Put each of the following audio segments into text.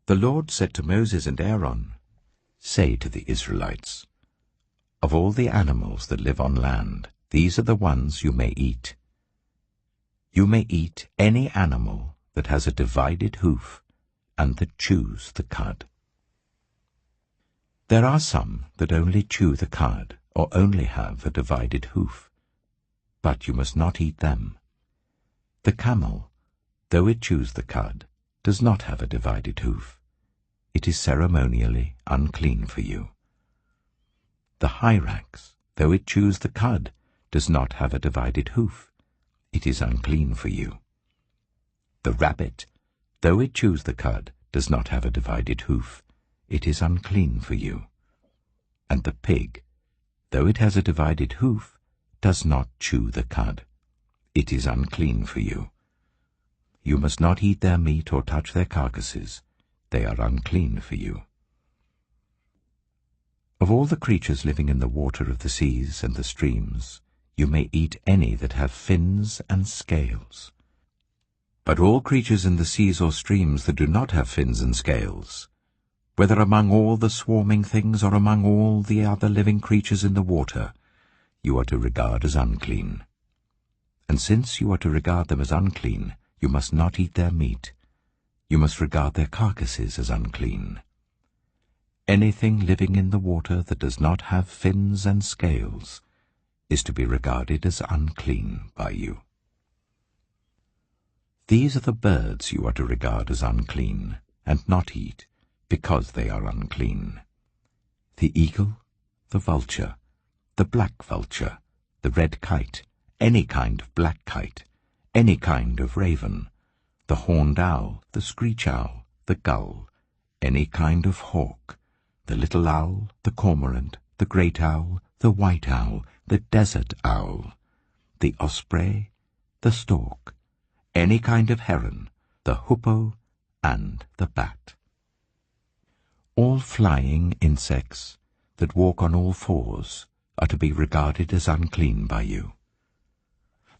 The Lord said to Moses and Aaron, "Say to the Israelites, of all the animals that live on land, these are the ones you may eat. You may eat any animal that has a divided hoof and that chews the cud." There are some that only chew the cud or only have a divided hoof, but you must not eat them. The camel, though it chews the cud, does not have a divided hoof. It is ceremonially unclean for you. The hyrax, though it chews the cud, does not have a divided hoof. It is unclean for you. The rabbit, though it chews the cud, does not have a divided hoof. It is unclean for you. And the pig, though it has a divided hoof, does not chew the cud. It is unclean for you. You must not eat their meat or touch their carcasses. They are unclean for you. Of all the creatures living in the water of the seas and the streams, you may eat any that have fins and scales. But all creatures in the seas or streams that do not have fins and scales, whether among all the swarming things or among all the other living creatures in the water, you are to regard as unclean. And since you are to regard them as unclean, you must not eat their meat. You must regard their carcasses as unclean. Anything living in the water that does not have fins and scales is to be regarded as unclean by you. These are the birds you are to regard as unclean, and not eat, because they are unclean: the eagle, the vulture, the black vulture, the red kite, any kind of black kite, any kind of raven, the horned owl, the screech owl, the gull, any kind of hawk, the little owl, the cormorant, the great owl, the white owl, the desert owl, the osprey, the stork, any kind of heron, the hoopoe, and the bat. All flying insects that walk on all fours are to be regarded as unclean by you.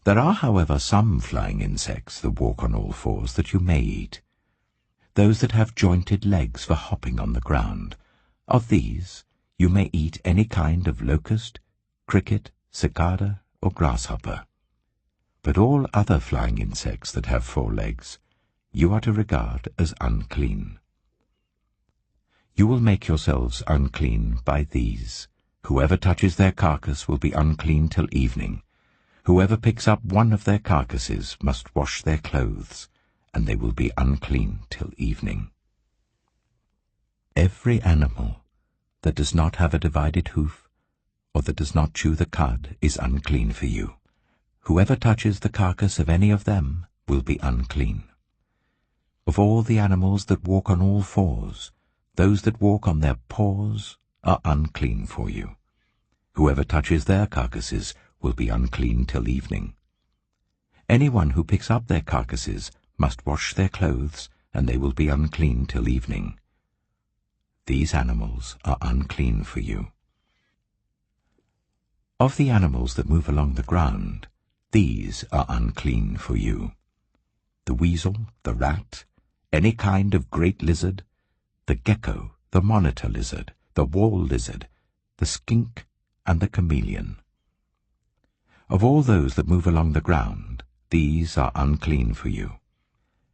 There are, however, some flying insects that walk on all fours that you may eat. Those that have jointed legs for hopping on the ground. Of these you may eat any kind of locust, cricket, cicada, or grasshopper. But all other flying insects that have 4 legs you are to regard as unclean. You will make yourselves unclean by these. Whoever touches their carcass will be unclean till evening. Whoever picks up one of their carcasses must wash their clothes, and they will be unclean till evening. Every animal that does not have a divided hoof, or that does not chew the cud, is unclean for you. Whoever touches the carcass of any of them will be unclean. Of all the animals that walk on all fours, those that walk on their paws are unclean for you. Whoever touches their carcasses will be unclean till evening. Anyone who picks up their carcasses must wash their clothes, and they will be unclean till evening. These animals are unclean for you. Of the animals that move along the ground, these are unclean for you: the weasel, the rat, any kind of great lizard, the gecko, the monitor lizard, the wall lizard, the skink, and the chameleon. Of all those that move along the ground, these are unclean for you.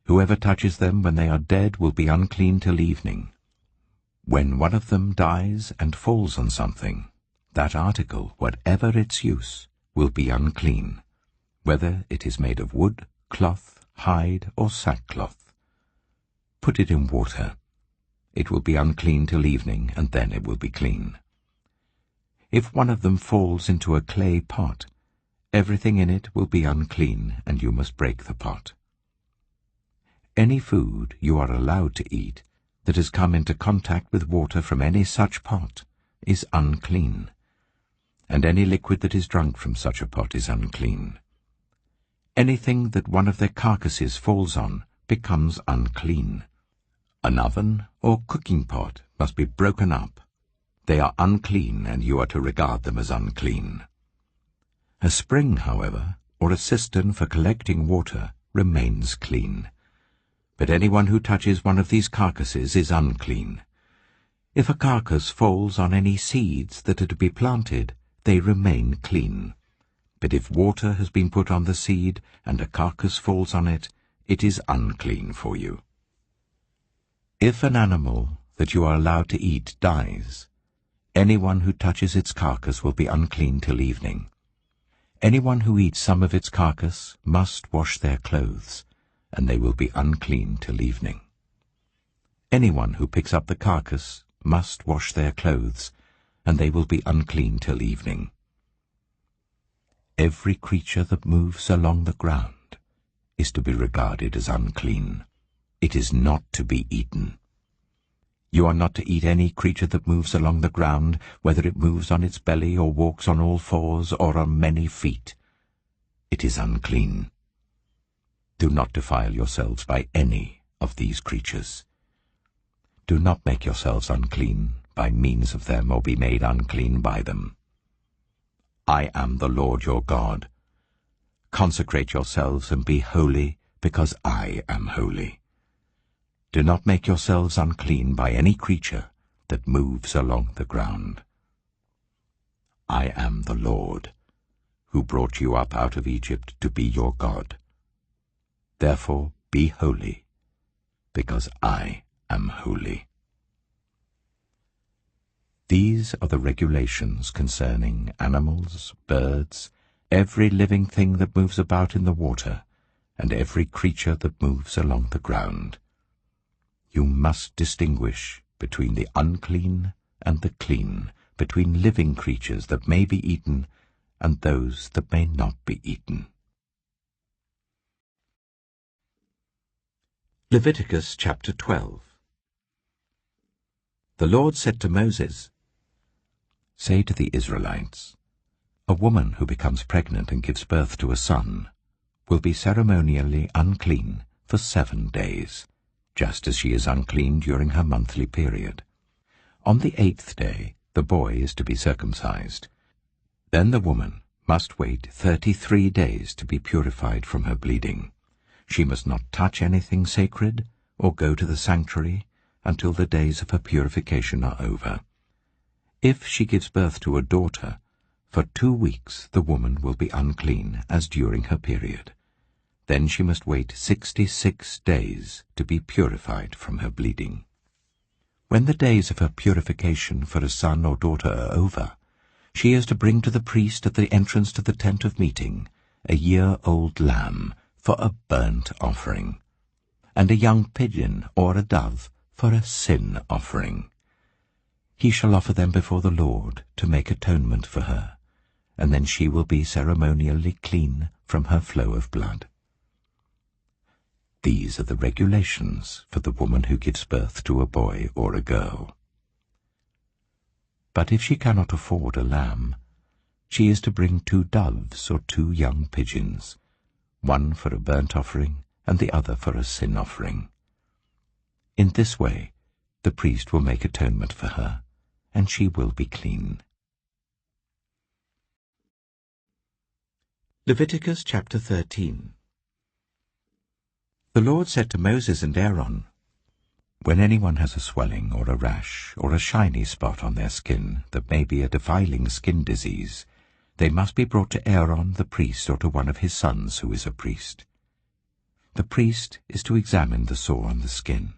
Whoever touches them when they are dead will be unclean till evening. When one of them dies and falls on something, that article, whatever its use, will be unclean, whether it is made of wood, cloth, hide, or sackcloth. Put it in water. It will be unclean till evening, and then it will be clean. If one of them falls into a clay pot, everything in it will be unclean, and you must break the pot. Any food you are allowed to eat that has come into contact with water from any such pot is unclean, and any liquid that is drunk from such a pot is unclean. Anything that one of their carcasses falls on becomes unclean. An oven or cooking pot must be broken up. They are unclean, and you are to regard them as unclean. A spring, however, or a cistern for collecting water remains clean. But anyone who touches one of these carcasses is unclean. If a carcass falls on any seeds that are to be planted, they remain clean. But if water has been put on the seed, and a carcass falls on it, it is unclean for you. If an animal that you are allowed to eat dies, anyone who touches its carcass will be unclean till evening. Anyone who eats some of its carcass must wash their clothes, and they will be unclean till evening. Anyone who picks up the carcass must wash their clothes, and they will be unclean till evening. Every creature that moves along the ground is to be regarded as unclean. It is not to be eaten. You are not to eat any creature that moves along the ground, whether it moves on its belly or walks on all fours or on many feet. It is unclean. Do not defile yourselves by any of these creatures. Do not make yourselves unclean by means of them or be made unclean by them. I am the Lord your God. Consecrate yourselves and be holy, because I am holy. Do not make yourselves unclean by any creature that moves along the ground. I am the Lord, who brought you up out of Egypt to be your God. Therefore be holy, because I am holy. These are the regulations concerning animals, birds, every living thing that moves about in the water, and every creature that moves along the ground. You must distinguish between the unclean and the clean, between living creatures that may be eaten and those that may not be eaten. Leviticus chapter 12. The Lord said to Moses, "Say to the Israelites, a woman who becomes pregnant and gives birth to a son will be ceremonially unclean for 7 days, just as she is unclean during her monthly period. On the 8th day, the boy is to be circumcised. Then the woman must wait 33 days to be purified from her bleeding. She must not touch anything sacred or go to the sanctuary until the days of her purification are over. If she gives birth to a daughter, for 2 weeks the woman will be unclean as during her period. Then she must wait 66 days to be purified from her bleeding. When the days of her purification for a son or daughter are over, she is to bring to the priest at the entrance to the tent of meeting a year-old lamb for a burnt offering, and a young pigeon or a dove for a sin offering. He shall offer them before the Lord to make atonement for her, and then she will be ceremonially clean from her flow of blood. These are the regulations for the woman who gives birth to a boy or a girl. But if she cannot afford a lamb, she is to bring 2 doves or 2 young pigeons, one for a burnt offering and the other for a sin offering. In this way the priest will make atonement for her, and she will be clean. Leviticus chapter 13. The Lord said to Moses and Aaron, "When anyone has a swelling or a rash or a shiny spot on their skin that may be a defiling skin disease, they must be brought to Aaron the priest or to one of his sons who is a priest. The priest is to examine the sore on the skin,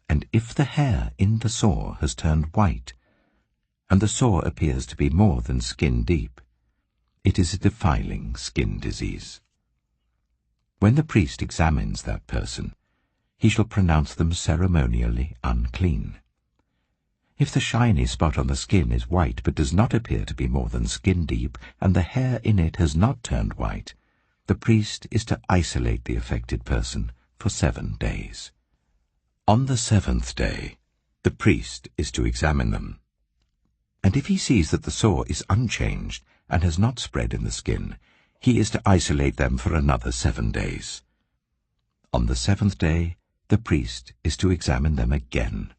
and if the hair in the sore has turned white, and the sore appears to be more than skin deep, it is a defiling skin disease. When the priest examines that person, he shall pronounce them ceremonially unclean. If the shiny spot on the skin is white but does not appear to be more than skin deep, and the hair in it has not turned white, the priest is to isolate the affected person for 7 days. On the 7th day, the priest is to examine them. And if he sees that the sore is unchanged and has not spread in the skin, he is to isolate them for another 7 days. On the 7th day, the priest is to examine them again.